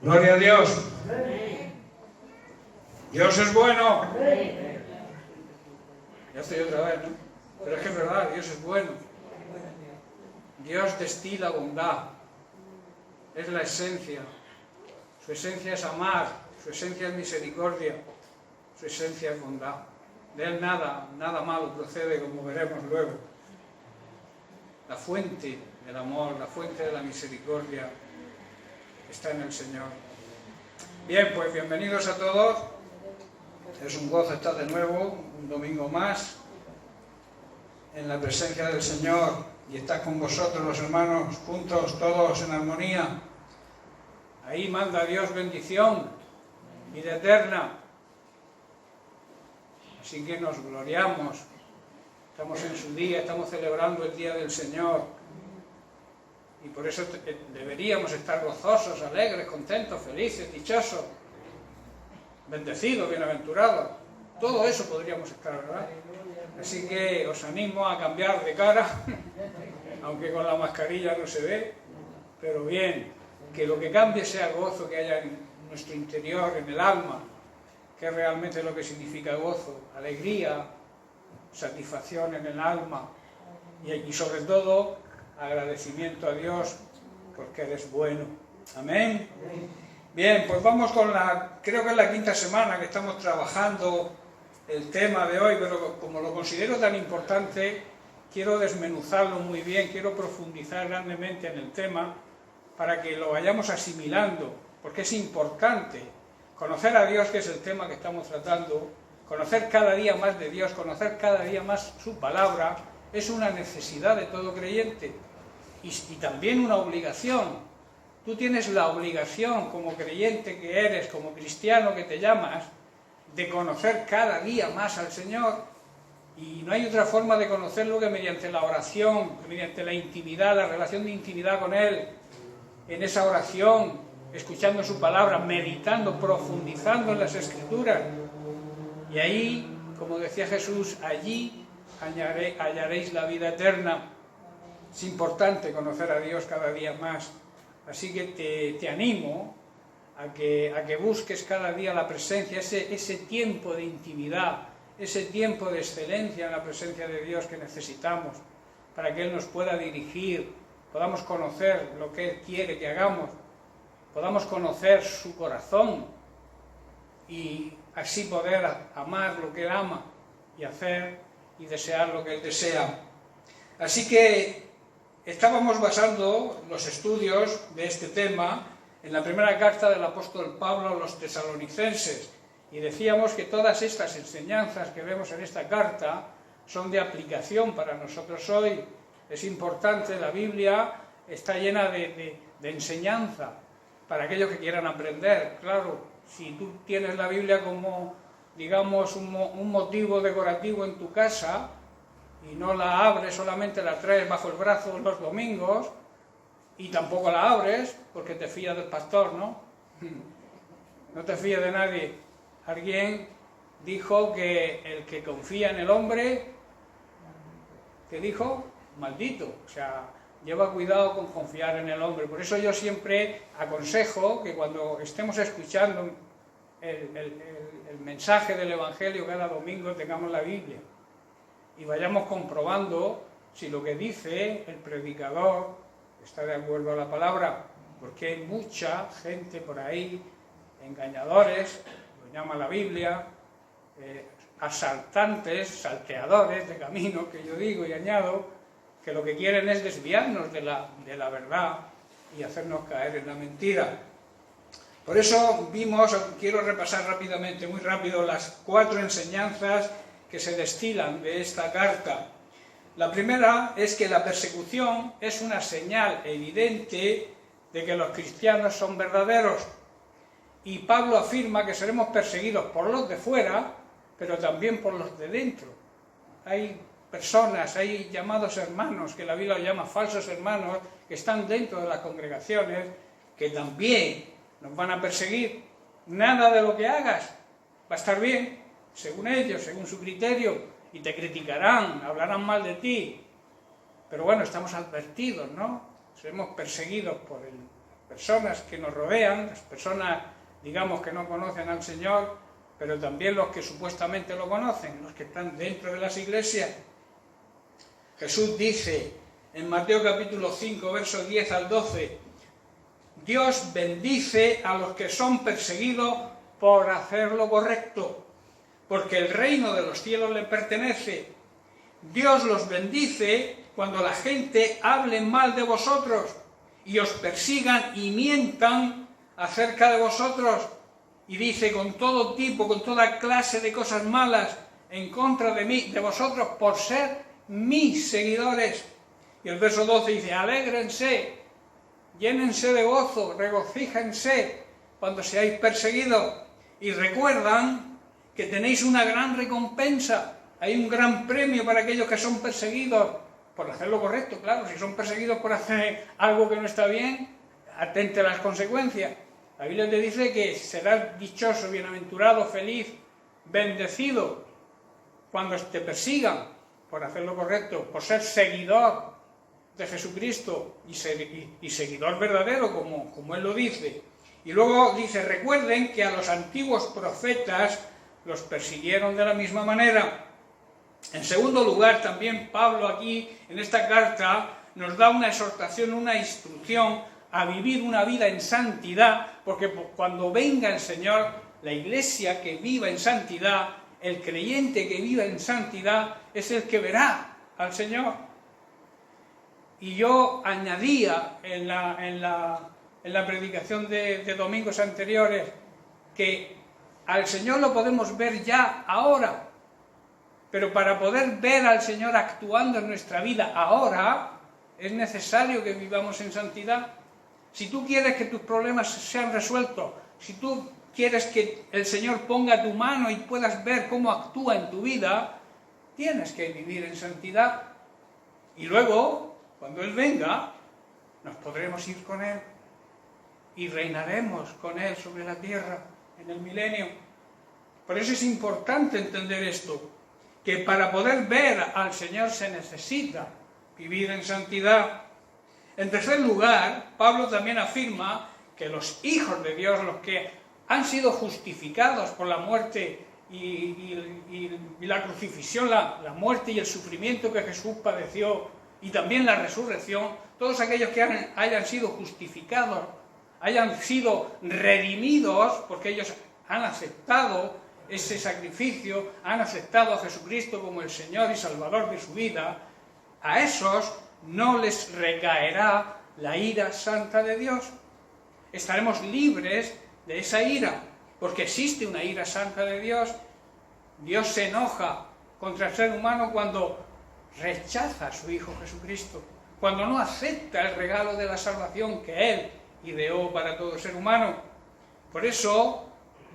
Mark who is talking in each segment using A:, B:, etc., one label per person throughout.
A: Gloria a Dios. Dios es bueno. Ya estoy otra vez, ¿no? Pero es que es verdad, Dios es bueno. Dios destila bondad. Es la esencia. Su esencia es amar. Su esencia es misericordia. Su esencia es bondad. De Él nada malo procede, como veremos luego. La fuente del amor, la fuente de la misericordia está en el Señor. Bien, pues bienvenidos a todos. Es un gozo estar de nuevo, un domingo más, en la presencia del Señor y estar con vosotros, los hermanos, juntos, todos en armonía. Ahí manda Dios bendición, vida eterna. Así que nos gloriamos. Estamos en su día, estamos celebrando el día del Señor. Y por eso deberíamos estar gozosos, alegres, contentos, felices, dichosos, bendecidos, bienaventurados. Todo eso podríamos estar, ¿verdad? Así que os animo a cambiar de cara, aunque con la mascarilla no se ve, pero bien, que lo que cambie sea gozo que haya en nuestro interior, en el alma, que es realmente lo que significa gozo, alegría, satisfacción en el alma y sobre todo agradecimiento a Dios porque eres bueno. Amén. Bien, pues vamos con creo que es la quinta semana que estamos trabajando el tema de hoy, pero como lo considero tan importante, quiero desmenuzarlo muy bien, quiero profundizar grandemente en el tema para que lo vayamos asimilando, porque es importante conocer a Dios, que es el tema que estamos tratando, conocer cada día más de Dios, conocer cada día más su palabra, es una necesidad de todo creyente y también una obligación. Tú tienes la obligación como creyente que eres, como cristiano que te llamas, de conocer cada día más al Señor. Y no hay otra forma de conocerlo que mediante la oración, mediante la intimidad, la relación de intimidad con Él. En esa oración, escuchando su palabra, meditando, profundizando en las Escrituras. Y ahí, como decía Jesús, allí hallaréis la vida eterna. Es importante conocer a Dios cada día más. Así que te animo a que busques cada día la presencia, ese tiempo de intimidad, ese tiempo de excelencia en la presencia de Dios que necesitamos para que Él nos pueda dirigir, podamos conocer lo que Él quiere que hagamos, podamos conocer su corazón y así poder amar lo que Él ama y hacer y desear lo que Él desea. Así que estábamos basando los estudios de este tema en la primera carta del apóstol Pablo a los tesalonicenses y decíamos que todas estas enseñanzas que vemos en esta carta son de aplicación para nosotros hoy. Es importante, la Biblia está llena de enseñanza para aquellos que quieran aprender. Claro, si tú tienes la Biblia como, digamos, un motivo decorativo en tu casa y no la abres, solamente la traes bajo el brazo los domingos y tampoco la abres porque te fías del pastor, ¿no? No te fías de nadie. Alguien dijo que el que confía en el hombre, ¿qué dijo? Maldito. O sea, lleva cuidado con confiar en el hombre. Por eso yo siempre aconsejo que cuando estemos escuchando el mensaje del Evangelio cada domingo tengamos la Biblia y vayamos comprobando si lo que dice el predicador está de acuerdo a la palabra, porque hay mucha gente por ahí, engañadores, lo llama la Biblia, asaltantes, salteadores de camino, que yo digo y añado, que lo que quieren es desviarnos de la verdad y hacernos caer en la mentira. Por eso quiero repasar rápidamente, muy rápido, las 4 enseñanzas que se destilan de esta carta. La primera es que la persecución es una señal evidente de que los cristianos son verdaderos. Y Pablo afirma que seremos perseguidos por los de fuera, pero también por los de dentro. Hay personas, hay llamados hermanos, que la Biblia llama falsos hermanos, que están dentro de las congregaciones, que también nos van a perseguir. Nada de lo que hagas va a estar bien, según ellos, según su criterio, y te criticarán, hablarán mal de ti. Pero bueno, estamos advertidos, ¿no? Seremos perseguidos personas que nos rodean, las personas, digamos, que no conocen al Señor, pero también los que supuestamente lo conocen, los que están dentro de las iglesias. Jesús dice en Mateo capítulo 5, versos 10 al 12, Dios bendice a los que son perseguidos por hacer lo correcto, porque el reino de los cielos le pertenece. Dios los bendice cuando la gente hable mal de vosotros y os persigan y mientan acerca de vosotros. Y dice con todo tipo, con toda clase de cosas malas en contra de mí, de vosotros, por ser mis seguidores. Y el verso 12 dice, alégrense, llénense de gozo, regocíjense cuando seáis perseguidos. Y recuerdan que tenéis una gran recompensa, hay un gran premio para aquellos que son perseguidos por hacer lo correcto. Claro, si son perseguidos por hacer algo que no está bien, atente a las consecuencias. La Biblia te dice que serás dichoso, bienaventurado, feliz, bendecido cuando te persigan por hacer lo correcto, por ser seguidor de Jesucristo y seguidor verdadero, como Él lo dice. Y luego dice, recuerden que a los antiguos profetas los persiguieron de la misma manera. En segundo lugar, también Pablo aquí, en esta carta, nos da una exhortación, una instrucción a vivir una vida en santidad, porque cuando venga el Señor, la iglesia que viva en santidad, el creyente que viva en santidad, es el que verá al Señor. Y yo añadía en la predicación de domingos anteriores que al Señor lo podemos ver ya ahora, pero para poder ver al Señor actuando en nuestra vida ahora, es necesario que vivamos en santidad. Si tú quieres que tus problemas sean resueltos, si tú quieres que el Señor ponga tu mano y puedas ver cómo actúa en tu vida, tienes que vivir en santidad. Y luego, cuando Él venga, nos podremos ir con Él y reinaremos con Él sobre la tierra en el milenio. Por eso es importante entender esto, que para poder ver al Señor se necesita vivir en santidad. En tercer lugar, Pablo también afirma que los hijos de Dios, los que han sido justificados por la muerte y la crucifixión, la muerte y el sufrimiento que Jesús padeció, y también la resurrección, todos aquellos que hayan sido justificados, hayan sido redimidos, porque ellos han aceptado ese sacrificio, han aceptado a Jesucristo como el Señor y Salvador de su vida, a esos no les recaerá la ira santa de Dios. Estaremos libres de esa ira, porque existe una ira santa de Dios. Dios se enoja contra el ser humano cuando rechaza a su Hijo Jesucristo, cuando no acepta el regalo de la salvación que Él ideó para todo ser humano. Por eso,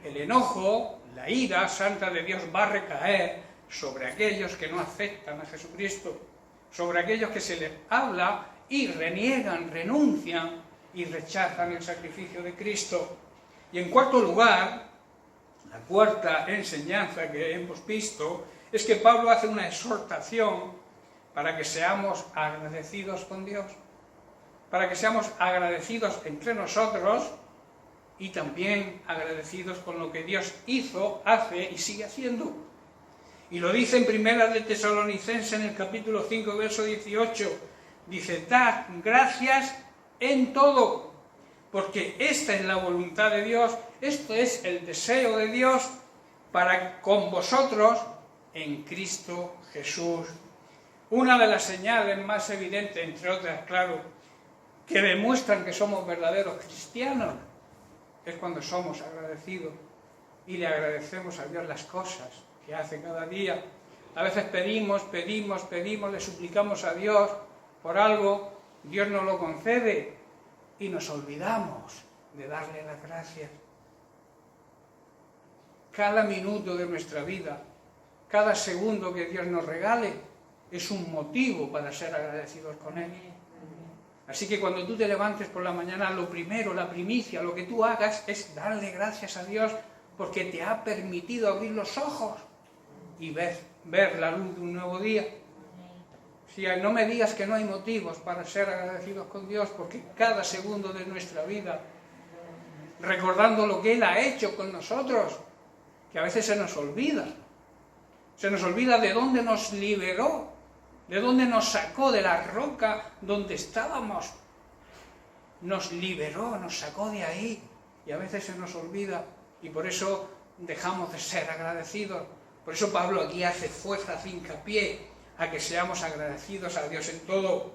A: el enojo, la ira santa de Dios va a recaer sobre aquellos que no aceptan a Jesucristo, sobre aquellos que se les habla y reniegan, renuncian y rechazan el sacrificio de Cristo. Y en cuarto lugar, la cuarta enseñanza que hemos visto es que Pablo hace una exhortación para que seamos agradecidos con Dios, para que seamos agradecidos entre nosotros y también agradecidos con lo que Dios hizo, hace y sigue haciendo. Y lo dice en Primera de Tesalonicenses, en el capítulo 5, verso 18. Dice, dad gracias en todo, porque esta es la voluntad de Dios, esto es el deseo de Dios para con vosotros en Cristo Jesús. Una de las señales más evidentes, entre otras, claro, que demuestran que somos verdaderos cristianos, es cuando somos agradecidos y le agradecemos a Dios las cosas que hace cada día. A veces pedimos, le suplicamos a Dios por algo, Dios nos lo concede y nos olvidamos de darle las gracias. Cada minuto de nuestra vida, cada segundo que Dios nos regale, es un motivo para ser agradecidos con Él. Así que cuando tú te levantes por la mañana, lo primero, la primicia, lo que tú hagas es darle gracias a Dios porque te ha permitido abrir los ojos y ver la luz de un nuevo día. Si no me digas que no hay motivos para ser agradecidos con Dios, porque cada segundo de nuestra vida, recordando lo que Él ha hecho con nosotros, que a veces se nos olvida de dónde nos liberó, de dónde nos sacó de la roca donde estábamos, nos liberó, nos sacó de ahí, y a veces se nos olvida, y por eso dejamos de ser agradecidos. Por eso Pablo aquí hace fuerza, hace hincapié a que seamos agradecidos a Dios en todo.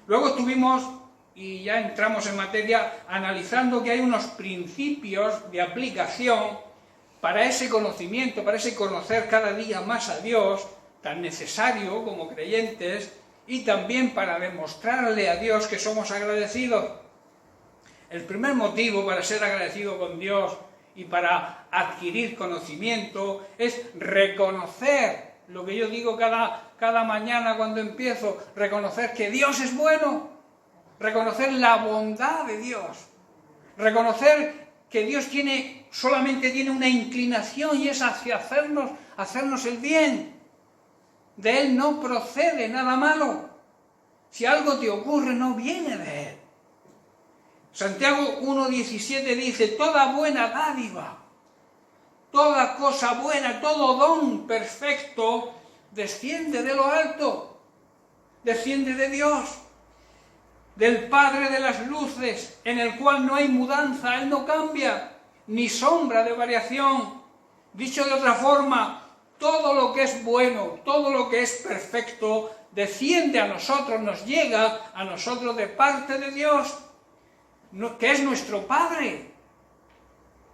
A: Luego estuvimos, y ya entramos en materia, analizando que hay unos principios de aplicación para ese conocimiento, para ese conocer cada día más a Dios, tan necesario como creyentes, y también para demostrarle a Dios que somos agradecidos. El primer motivo para ser agradecido con Dios y para adquirir conocimiento es reconocer lo que yo digo cada mañana cuando empiezo, reconocer que Dios es bueno, reconocer la bondad de Dios, reconocer que Dios solamente tiene una inclinación y es hacia hacernos el bien. De Él no procede nada malo. Si algo te ocurre, no viene de Él. Santiago 1,17 dice, toda buena dádiva, toda cosa buena, todo don perfecto, desciende de lo alto, desciende de Dios, del Padre de las luces, en el cual no hay mudanza, Él no cambia, ni sombra de variación. Dicho de otra forma, todo lo que es bueno, todo lo que es perfecto, desciende a nosotros, nos llega a nosotros de parte de Dios, que es nuestro Padre.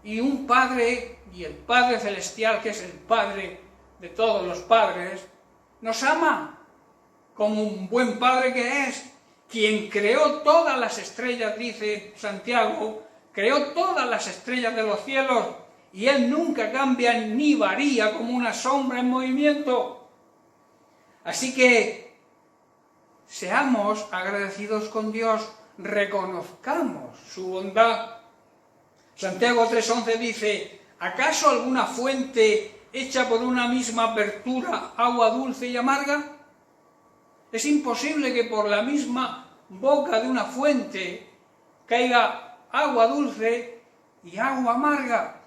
A: Y un Padre, y el Padre Celestial, que es el Padre de todos los padres, nos ama, como un buen Padre que es, quien creó todas las estrellas, dice Santiago, creó todas las estrellas de los cielos, y Él nunca cambia ni varía como una sombra en movimiento. Así que seamos agradecidos con Dios, reconozcamos su bondad. Santiago 3,11 dice, ¿acaso alguna fuente hecha por una misma apertura agua dulce y amarga? Es imposible que por la misma boca de una fuente caiga agua dulce y agua amarga.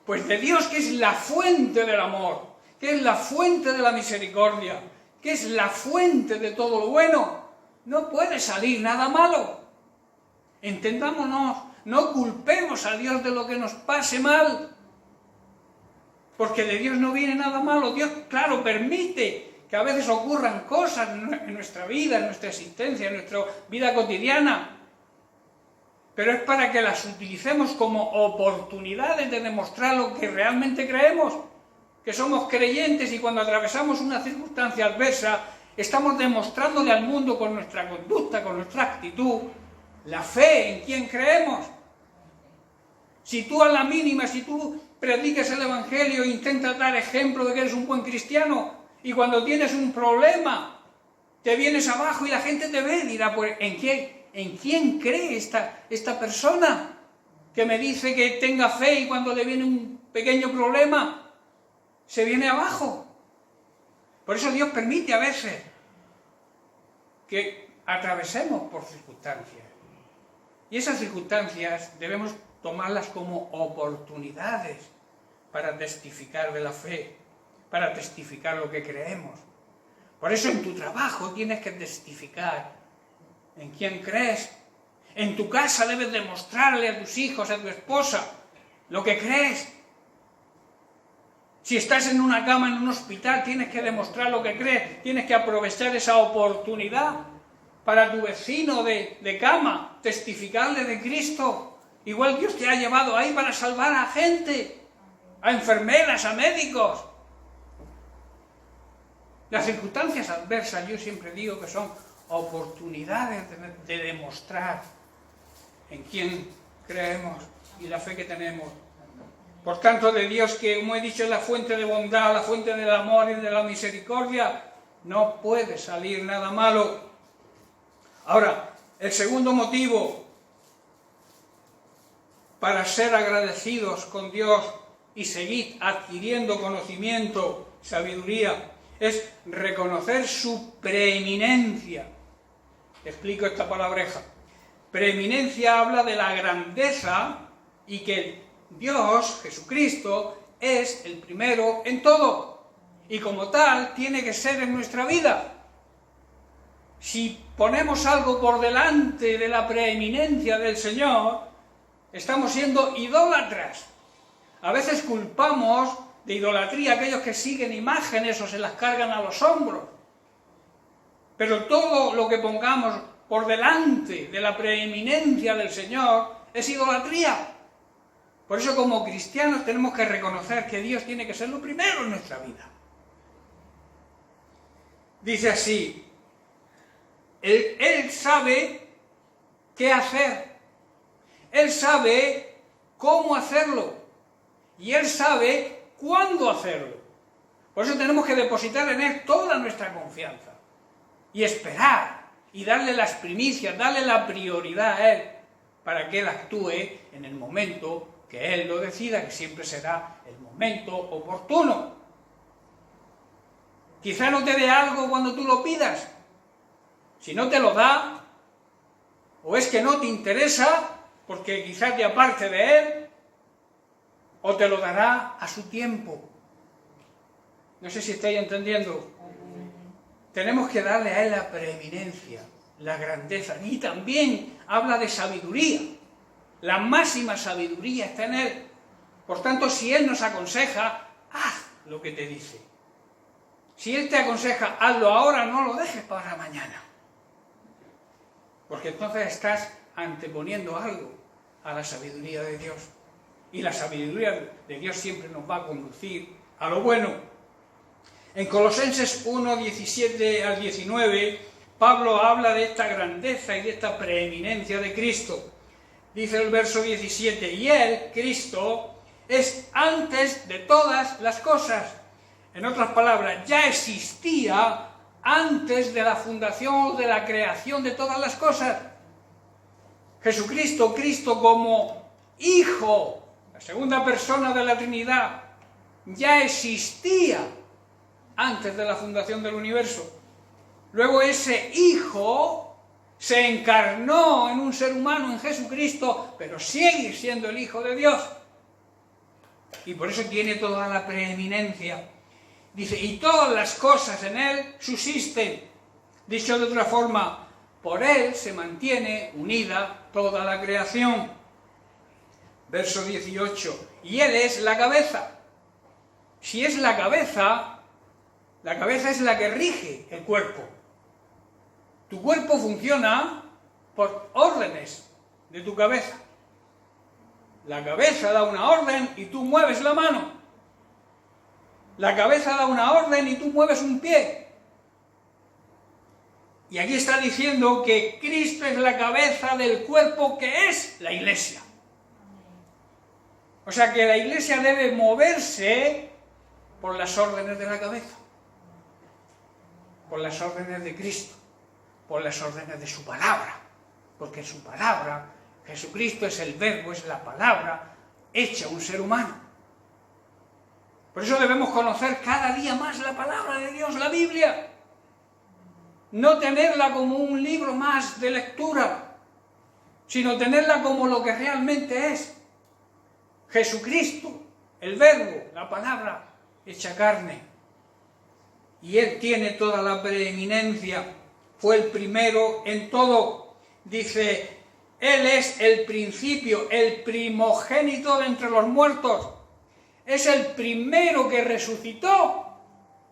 A: Pues de Dios, que es la fuente del amor, que es la fuente de la misericordia, que es la fuente de todo lo bueno, no puede salir nada malo. Entendámonos, no culpemos a Dios de lo que nos pase mal, porque de Dios no viene nada malo. Dios, claro, permite que a veces ocurran cosas en nuestra vida, en nuestra existencia, en nuestra vida cotidiana, pero es para que las utilicemos como oportunidades de demostrar lo que realmente creemos, que somos creyentes, y cuando atravesamos una circunstancia adversa, estamos demostrándole al mundo con nuestra conducta, con nuestra actitud, la fe en quien creemos. Si tú a la mínima, si tú predicas el Evangelio e intentas dar ejemplo de que eres un buen cristiano, y cuando tienes un problema te vienes abajo y la gente te ve, dirá, pues ¿en quién cree esta persona que me dice que tenga fe y cuando le viene un pequeño problema se viene abajo? Por eso Dios permite a veces que atravesemos por circunstancias, y esas circunstancias debemos tomarlas como oportunidades para testificar de la fe, para testificar lo que creemos. Por eso en tu trabajo tienes que testificar en quién crees. En tu casa debes demostrarle a tus hijos, a tu esposa, lo que crees. Si estás en una cama en un hospital, tienes que demostrar lo que crees. Tienes que aprovechar esa oportunidad para tu vecino de cama, testificarle de Cristo. Igual Dios te ha llevado ahí para salvar a gente, a enfermeras, a médicos. Las circunstancias adversas, yo siempre digo que son oportunidades de demostrar en quién creemos y la fe que tenemos. Por tanto, de Dios, que como he dicho es la fuente de bondad, la fuente del amor y de la misericordia, no puede salir nada malo. Ahora, el segundo motivo para ser agradecidos con Dios y seguir adquiriendo conocimiento, sabiduría, es reconocer su preeminencia. Explico esta palabreja. Preeminencia habla de la grandeza y que Dios, Jesucristo, es el primero en todo. Y como tal, tiene que ser en nuestra vida. Si ponemos algo por delante de la preeminencia del Señor, estamos siendo idólatras. A veces culpamos de idolatría a aquellos que siguen imágenes o se las cargan a los hombros. Pero todo lo que pongamos por delante de la preeminencia del Señor es idolatría. Por eso, como cristianos, tenemos que reconocer que Dios tiene que ser lo primero en nuestra vida. Dice así, Él sabe qué hacer, Él sabe cómo hacerlo y Él sabe cuándo hacerlo. Por eso tenemos que depositar en Él toda nuestra confianza y esperar y darle las primicias, darle la prioridad a Él para que Él actúe en el momento que Él lo decida, que siempre será el momento oportuno. Quizá no te dé algo cuando tú lo pidas. Si no te lo da, o es que no te interesa, porque quizá te aparte de Él, o te lo dará a su tiempo. No sé si estáis entendiendo. Tenemos que darle a Él la preeminencia, la grandeza, y también habla de sabiduría. La máxima sabiduría está en Él. Por tanto, si Él nos aconseja, haz lo que te dice. Si Él te aconseja, hazlo ahora, no lo dejes para mañana. Porque entonces estás anteponiendo algo a la sabiduría de Dios. Y la sabiduría de Dios siempre nos va a conducir a lo bueno. En Colosenses 1, 17 al 19, Pablo habla de esta grandeza y de esta preeminencia de Cristo. Dice el verso 17, y Él, Cristo, es antes de todas las cosas. En otras palabras, ya existía antes de la fundación o de la creación de todas las cosas. Jesucristo, Cristo como Hijo, la segunda persona de la Trinidad, ya existía antes de la fundación del universo. Luego ese Hijo se encarnó en un ser humano, en Jesucristo, pero sigue siendo el Hijo de Dios. Y por eso tiene toda la preeminencia. Dice, y todas las cosas en Él subsisten. Dicho de otra forma, por Él se mantiene unida toda la creación. Verso 18, y Él es la cabeza. Si es la cabeza es la que rige el cuerpo. Tu cuerpo funciona por órdenes de tu cabeza. La cabeza da una orden y tú mueves la mano. La cabeza da una orden y tú mueves un pie. Y aquí está diciendo que Cristo es la cabeza del cuerpo que es la Iglesia. O sea que la Iglesia debe moverse por las órdenes de la cabeza, por las órdenes de Cristo, por las órdenes de su palabra, porque su palabra, Jesucristo es el verbo, es la palabra hecha un ser humano. Por eso debemos conocer cada día más la palabra de Dios, la Biblia. No tenerla como un libro más de lectura, sino tenerla como lo que realmente es. Jesucristo, el verbo, la palabra hecha carne. Y Él tiene toda la preeminencia. Fue el primero en todo. Dice, Él es el principio, el primogénito de entre los muertos. Es el primero que resucitó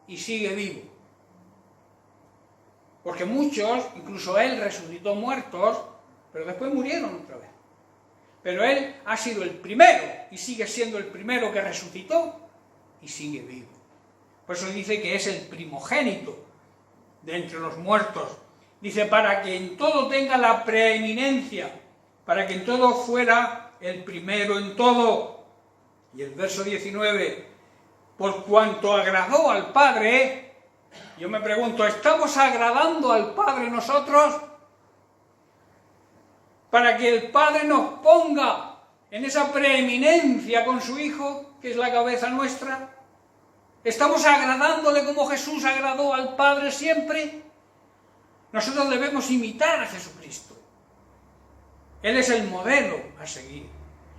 A: y sigue vivo. Porque muchos, incluso Él resucitó muertos, pero después murieron otra vez. Pero Él ha sido el primero y sigue siendo el primero que resucitó y sigue vivo. Por eso dice que es el primogénito de entre los muertos. Dice, para que en todo tenga la preeminencia, para que en todo fuera el primero en todo. Y el verso 19, por cuanto agradó al Padre, yo me pregunto, ¿estamos agradando al Padre nosotros? Para que el Padre nos ponga en esa preeminencia con su Hijo, que es la cabeza nuestra. ¿Estamos agradándole como Jesús agradó al Padre siempre? Nosotros debemos imitar a Jesucristo. Él es el modelo a seguir.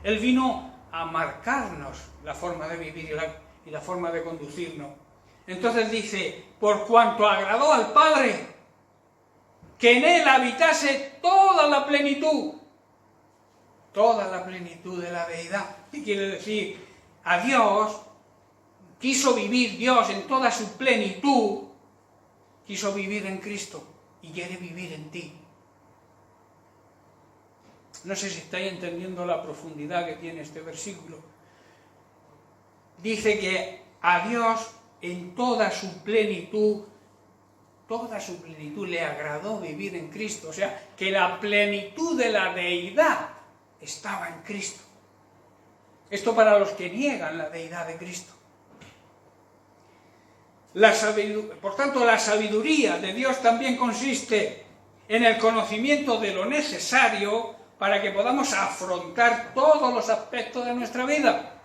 A: Él vino a marcarnos la forma de vivir y la forma de conducirnos. Entonces dice, por cuanto agradó al Padre, que en Él habitase toda la plenitud de la deidad. ¿Qué quiere decir? A Dios, quiso vivir Dios en toda su plenitud, quiso vivir en Cristo y quiere vivir en ti. No sé si estáis entendiendo la profundidad que tiene este versículo. Dice que a Dios en toda su plenitud le agradó vivir en Cristo. O sea, que la plenitud de la deidad estaba en Cristo. Esto para los que niegan la deidad de Cristo. Por tanto, la sabiduría de Dios también consiste en el conocimiento de lo necesario para que podamos afrontar todos los aspectos de nuestra vida,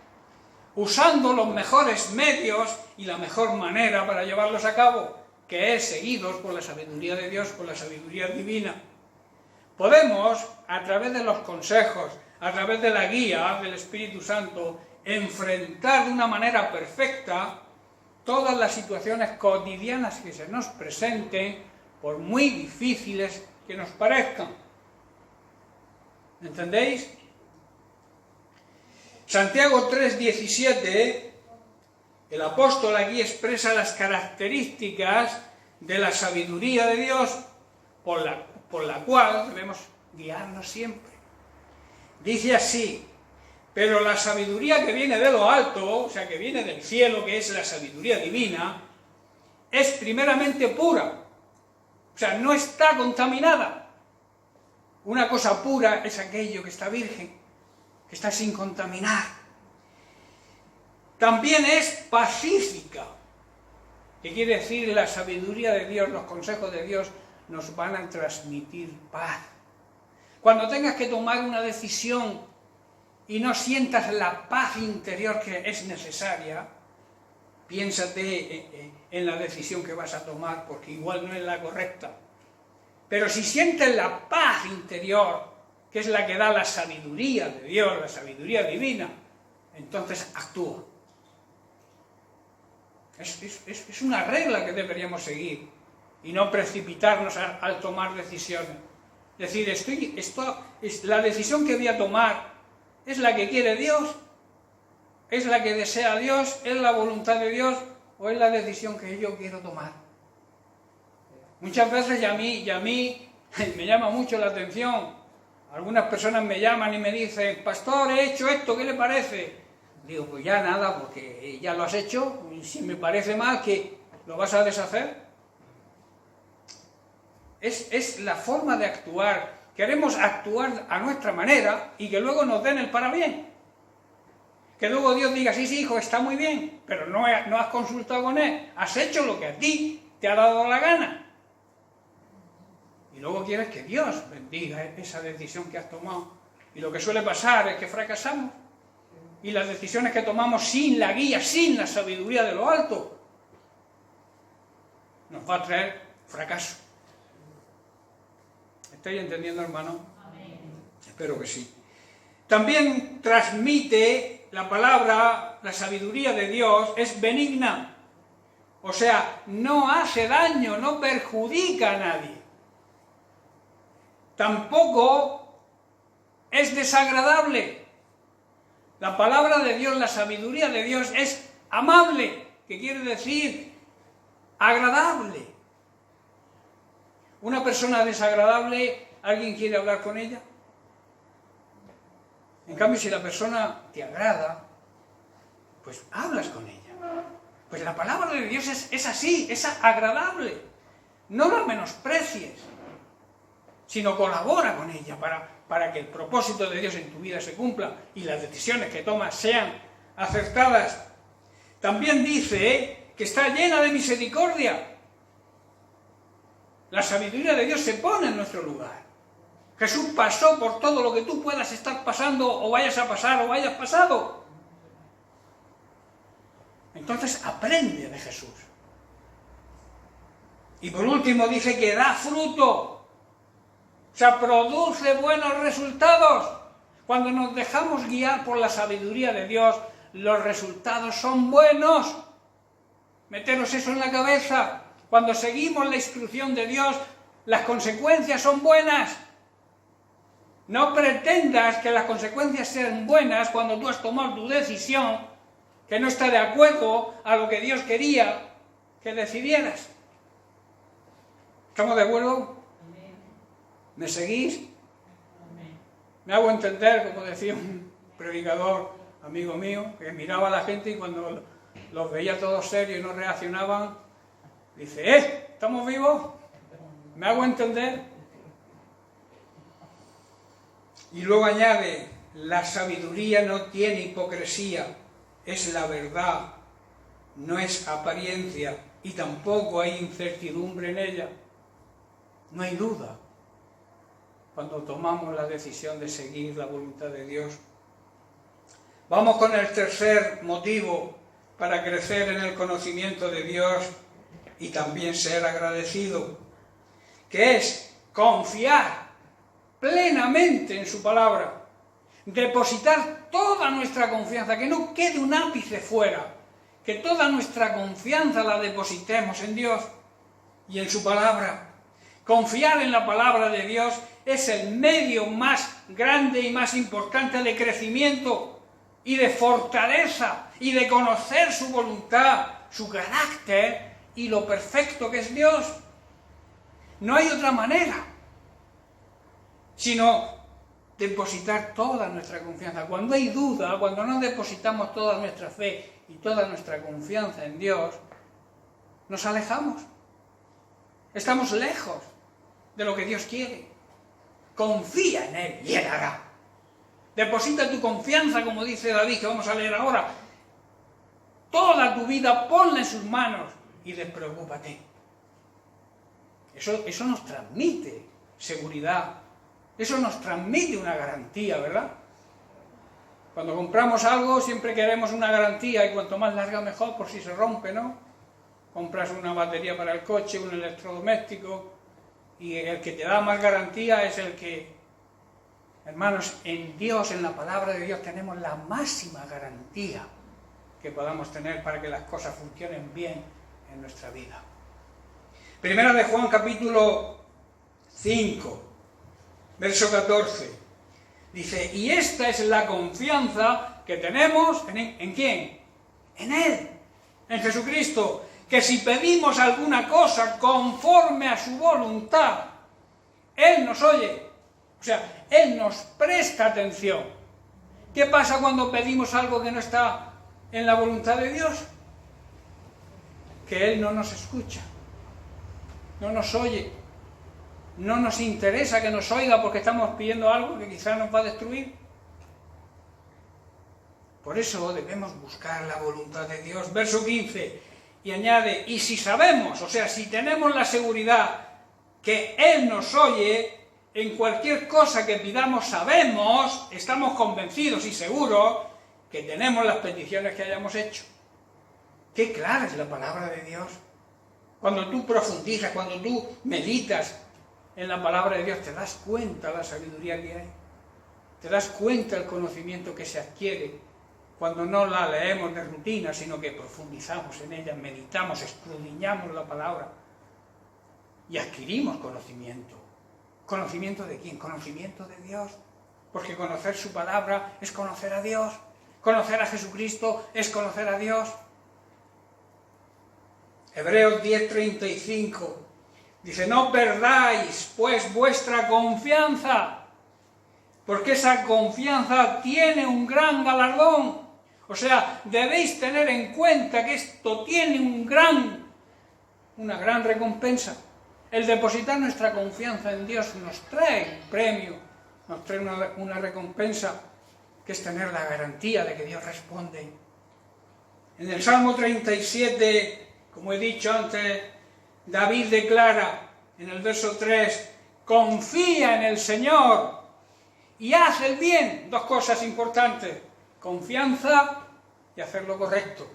A: usando los mejores medios y la mejor manera para llevarlos a cabo, que es seguidos por la sabiduría de Dios, por la sabiduría divina. Podemos, a través de los consejos, a través de la guía del Espíritu Santo, enfrentar de una manera perfecta todas las situaciones cotidianas que se nos presenten, por muy difíciles que nos parezcan. ¿Entendéis? Santiago 3:17, el apóstol aquí expresa las características de la sabiduría de Dios por la cual debemos guiarnos siempre. Dice así, pero la sabiduría que viene de lo alto, o sea, que viene del cielo, que es la sabiduría divina, es primeramente pura, o sea, no está contaminada. Una cosa pura es aquello que está virgen, que está sin contaminar. También es pacífica. ¿Qué quiere decir? La sabiduría de Dios, los consejos de Dios nos van a transmitir paz. Cuando tengas que tomar una decisión y no sientas la paz interior que es necesaria, piénsate en la decisión que vas a tomar, porque igual no es la correcta. Pero si sientes la paz interior, que es la que da la sabiduría de Dios, la sabiduría divina, entonces actúa. Es una regla que deberíamos seguir y no precipitarnos al tomar decisiones. Es decir, la decisión que voy a tomar es la que quiere Dios, es la que desea Dios, es la voluntad de Dios o es la decisión que yo quiero tomar. Muchas veces y a mí me llama mucho la atención. Algunas personas me llaman y me dicen, pastor, he hecho esto, ¿qué le parece? Digo, pues ya nada, porque ya lo has hecho, y si me parece mal, ¿qué? ¿Lo vas a deshacer? Es la forma de actuar. Queremos actuar a nuestra manera y que luego nos den el parabién. Que luego Dios diga, sí, hijo, está muy bien, pero no has consultado con Él, has hecho lo que a ti te ha dado la gana. Y luego quieres que Dios bendiga esa decisión que has tomado. Y lo que suele pasar es que fracasamos. Y las decisiones que tomamos sin la guía, sin la sabiduría de lo alto, nos va a traer fracaso. ¿Estáis entendiendo, hermano? Amén. Espero que sí. También transmite la palabra, la sabiduría de Dios es benigna. O sea, no hace daño, no perjudica a nadie. Tampoco es desagradable. La palabra de Dios, la sabiduría de Dios es amable, que quiere decir agradable. Una persona desagradable, ¿alguien quiere hablar con ella? En cambio, si la persona te agrada, pues hablas con ella. Pues la palabra de Dios es así, es agradable. No la menosprecies, sino colabora con ella para que el propósito de Dios en tu vida se cumpla y las decisiones que tomas sean acertadas. También dice que está llena de misericordia. La sabiduría de Dios se pone en nuestro lugar. Jesús pasó por todo lo que tú puedas estar pasando o vayas a pasar o hayas pasado. En Entonces aprende de Jesús. Y por último dice que da fruto. O sea, produce buenos resultados. Cuando nos dejamos guiar por la sabiduría de Dios, los resultados son buenos. Meteros eso en la cabeza. Cuando seguimos la instrucción de Dios, las consecuencias son buenas. No pretendas que las consecuencias sean buenas cuando tú has tomado tu decisión que no está de acuerdo a lo que Dios quería que decidieras. ¿Estamos de acuerdo? ¿Me seguís? Me hago entender, como decía un predicador amigo mío, que miraba a la gente y cuando los veía todos serios y no reaccionaban, dice, ¿estamos vivos? ¿Me hago entender? Y luego añade, la sabiduría no tiene hipocresía, es la verdad, no es apariencia y tampoco hay incertidumbre en ella. No hay duda cuando tomamos la decisión de seguir la voluntad de Dios. Vamos con el tercer motivo para crecer en el conocimiento de Dios y también ser agradecido, que es confiar plenamente en su palabra, depositar toda nuestra confianza, que no quede un ápice fuera, que toda nuestra confianza la depositemos en Dios y en su palabra. Confiar en la palabra de Dios es el medio más grande y más importante de crecimiento y de fortaleza y de conocer su voluntad, su carácter y lo perfecto que es Dios. No hay otra manera sino depositar toda nuestra confianza. Cuando hay duda, cuando no depositamos toda nuestra fe y toda nuestra confianza en Dios, nos alejamos. Estamos lejos de lo que Dios quiere. Confía en Él y Él hará. Deposita tu confianza, como dice David, que vamos a leer ahora. Toda tu vida ponla en sus manos y despreocúpate. Eso nos transmite seguridad. Eso nos transmite una garantía, ¿verdad? Cuando compramos algo siempre queremos una garantía y cuanto más larga mejor por si se rompe, ¿no? Compras una batería para el coche, un electrodoméstico y el que te da más garantía es el que... Hermanos, en Dios, en la palabra de Dios tenemos la máxima garantía que podamos tener para que las cosas funcionen bien en nuestra vida. Primera de Juan capítulo 5, verso 14. Dice, y esta es la confianza que tenemos, ¿en quién? En Él, en Jesucristo, que si pedimos alguna cosa conforme a su voluntad, Él nos oye. O sea, Él nos presta atención. ¿Qué pasa cuando pedimos algo que no está en la voluntad de Dios? Que Él no nos escucha, no nos oye, no nos interesa que nos oiga porque estamos pidiendo algo que quizás nos va a destruir. Por eso debemos buscar la voluntad de Dios. Verso 15, y añade, y si sabemos, o sea, si tenemos la seguridad que Él nos oye, en cualquier cosa que pidamos sabemos, estamos convencidos y seguros que tenemos las peticiones que hayamos hecho. Qué clara es la palabra de Dios. Cuando tú profundizas, cuando tú meditas en la palabra de Dios, te das cuenta de la sabiduría que hay. Te das cuenta del conocimiento que se adquiere cuando no la leemos de rutina, sino que profundizamos en ella, meditamos, escudriñamos la palabra y adquirimos conocimiento. ¿Conocimiento de quién? Conocimiento de Dios. Porque conocer su palabra es conocer a Dios. Conocer a Jesucristo es conocer a Dios. Hebreos 10:35 dice, no perdáis pues vuestra confianza, porque esa confianza tiene un gran galardón. O sea, debéis tener en cuenta que esto tiene una gran recompensa. El depositar nuestra confianza en Dios nos trae un premio, nos trae una recompensa, que es tener la garantía de que Dios responde. En el Salmo 37, como he dicho antes, David declara en el verso 3, confía en el Señor y haz el bien. Dos cosas importantes, confianza y hacer lo correcto.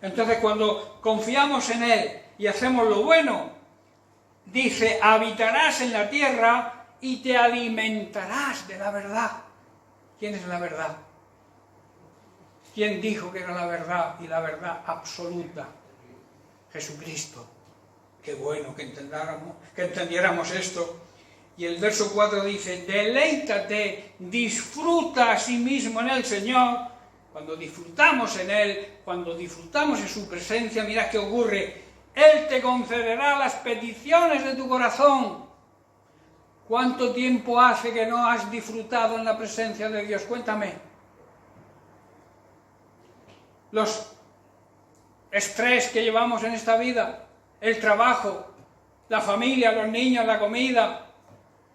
A: Entonces, cuando confiamos en Él y hacemos lo bueno, dice, habitarás en la tierra y te alimentarás de la verdad. ¿Quién es la verdad? ¿Quién dijo que era la verdad y la verdad absoluta? Jesucristo. Qué bueno que entendiéramos esto. Y el verso 4 dice, deleítate, disfruta a sí mismo en el Señor. Cuando disfrutamos en Él, cuando disfrutamos en su presencia, mirad qué ocurre. Él te concederá las peticiones de tu corazón. ¿Cuánto tiempo hace que no has disfrutado en la presencia de Dios? Cuéntame. Los estrés que llevamos en esta vida, el trabajo, la familia, los niños, la comida,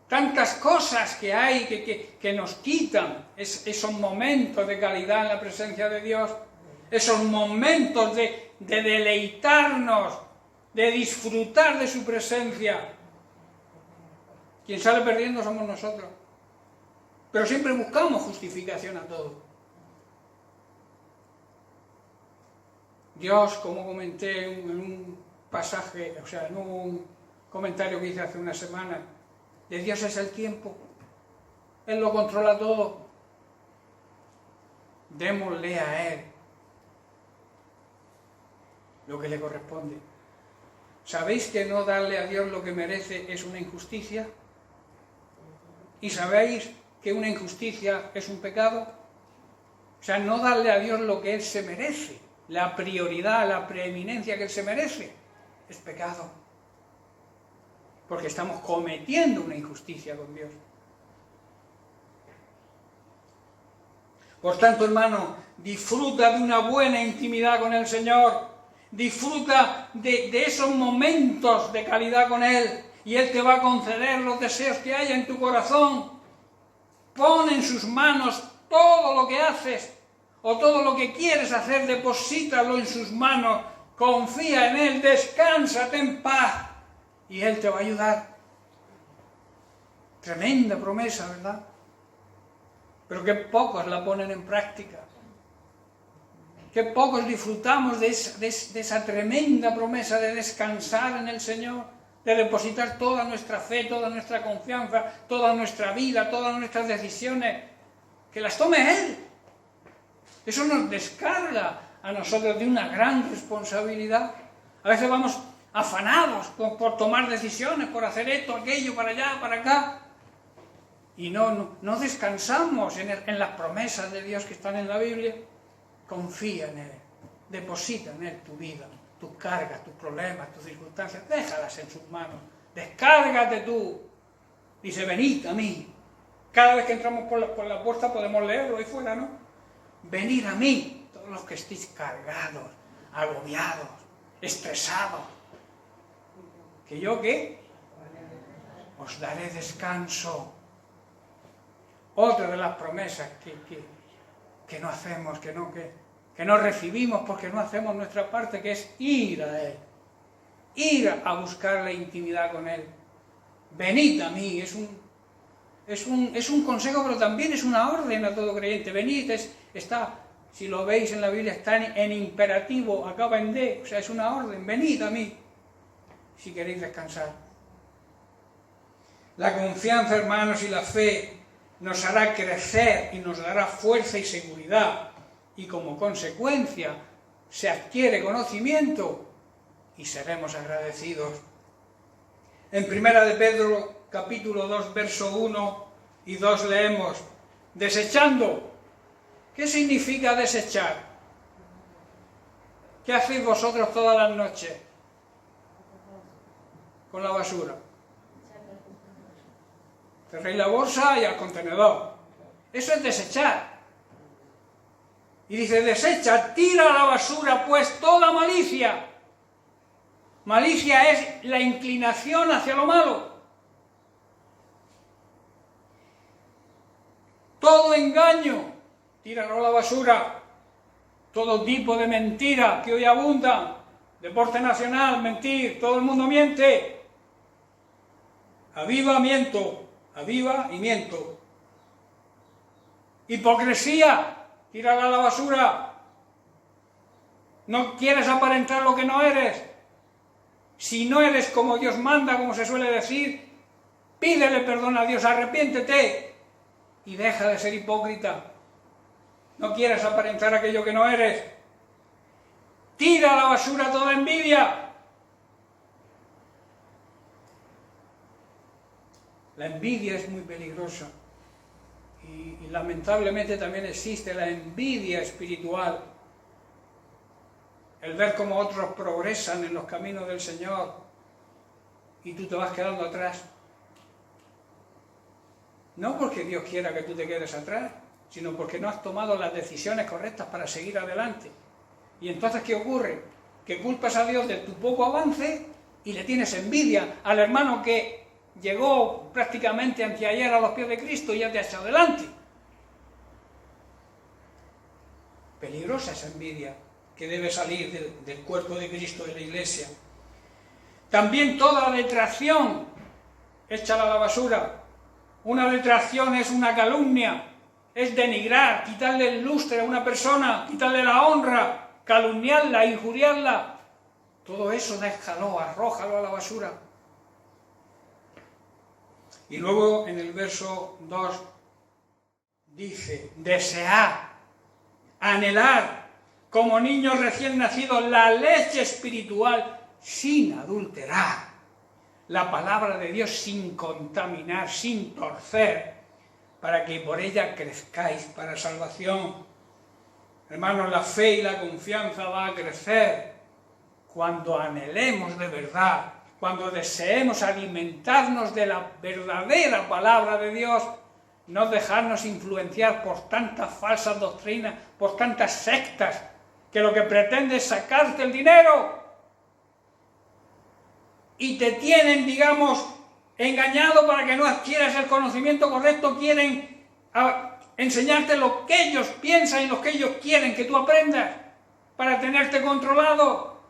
A: tantas cosas que hay que nos quitan esos momentos de calidad en la presencia de Dios, esos momentos de deleitarnos, de disfrutar de su presencia. Quien sale perdiendo somos nosotros. Pero siempre buscamos justificación a todo. Dios, como comenté en un pasaje, o sea, en un comentario que hice hace una semana, de Dios es el tiempo. Él lo controla todo. Démosle a Él lo que le corresponde. ¿Sabéis que no darle a Dios lo que merece es una injusticia? ¿Y sabéis que una injusticia es un pecado? O sea, no darle a Dios lo que Él se merece, la prioridad, la preeminencia que Él se merece, es pecado. Porque estamos cometiendo una injusticia con Dios. Por tanto, hermano, disfruta de una buena intimidad con el Señor. Disfruta de esos momentos de calidad con Él. Y Él te va a conceder los deseos que haya en tu corazón. Pon en sus manos todo lo que haces o todo lo que quieres hacer, deposítalo en sus manos. Confía en Él, descánsate en paz. Y Él te va a ayudar. Tremenda promesa, ¿verdad? Pero qué pocos la ponen en práctica. Qué pocos disfrutamos de esa tremenda promesa de descansar en el Señor, de depositar toda nuestra fe, toda nuestra confianza, toda nuestra vida, todas nuestras decisiones, que las tome Él. Eso nos descarga a nosotros de una gran responsabilidad. A veces vamos afanados por tomar decisiones, por hacer esto, aquello, para allá, para acá. Y no descansamos en las promesas de Dios que están en la Biblia. Confía en Él, deposita en Él tu vida, tus cargas, tus problemas, tus circunstancias, déjalas en sus manos, descárgate tú. Dice, venid a mí. Cada vez que entramos por la puerta podemos leerlo ahí fuera, ¿no? Venid a mí, todos los que estéis cargados, agobiados, estresados. ¿Que yo qué? Os daré descanso. Otra de las promesas que no hacemos, que no recibimos porque no hacemos nuestra parte, que es ir a Él, ir a buscar la intimidad con Él. Venid a mí, es un consejo, pero también es una orden a todo creyente. Venid, está, si lo veis en la Biblia, está en imperativo, acaba en D, o sea, es una orden. Venid a mí, si queréis descansar. La confianza, hermanos, y la fe nos hará crecer y nos dará fuerza y seguridad, y como consecuencia se adquiere conocimiento y seremos agradecidos. En 1 de Pedro capítulo 2 verso 1 y 2 leemos, desechando. ¿Qué significa desechar? ¿Qué hacéis vosotros todas las noches con la basura? Cerréis la bolsa y al contenedor. Eso es desechar. Y dice, desecha, tira a la basura pues toda malicia. Malicia es la inclinación hacia lo malo. Todo engaño, tíralo a la basura. Todo tipo de mentira que hoy abundan. Deporte nacional, mentir, todo el mundo miente. Avivamiento. Aviva y miento. Hipocresía, tírala a la basura. No quieres aparentar lo que no eres. Si no eres como Dios manda, como se suele decir, pídele perdón a Dios, arrepiéntete y deja de ser hipócrita. No quieras aparentar aquello que no eres. Tira a la basura toda envidia. La envidia es muy peligrosa y lamentablemente también existe la envidia espiritual. El ver cómo otros progresan en los caminos del Señor y tú te vas quedando atrás. No porque Dios quiera que tú te quedes atrás, sino porque no has tomado las decisiones correctas para seguir adelante. Y entonces, ¿qué ocurre? Que culpas a Dios de tu poco avance y le tienes envidia al hermano que llegó prácticamente anteayer a los pies de Cristo y ya te ha echado adelante. Peligrosa esa envidia que debe salir del cuerpo de Cristo, de la Iglesia. También toda detracción, échala a la basura. Una detracción es una calumnia, es denigrar, quitarle el lustre a una persona, quitarle la honra, calumniarla, injuriarla. Todo eso déjalo, arrójalo a la basura. Y luego en el verso 2 dice, desear, anhelar, como niños recién nacidos, la leche espiritual sin adulterar, la palabra de Dios sin contaminar, sin torcer, para que por ella crezcáis para salvación. Hermanos, la fe y la confianza va a crecer cuando anhelemos de verdad, cuando deseemos alimentarnos de la verdadera palabra de Dios, no dejarnos influenciar por tantas falsas doctrinas, por tantas sectas, que lo que pretende es sacarte el dinero y te tienen, digamos, engañado para que no adquieras el conocimiento correcto. Quieren enseñarte lo que ellos piensan y lo que ellos quieren que tú aprendas para tenerte controlado.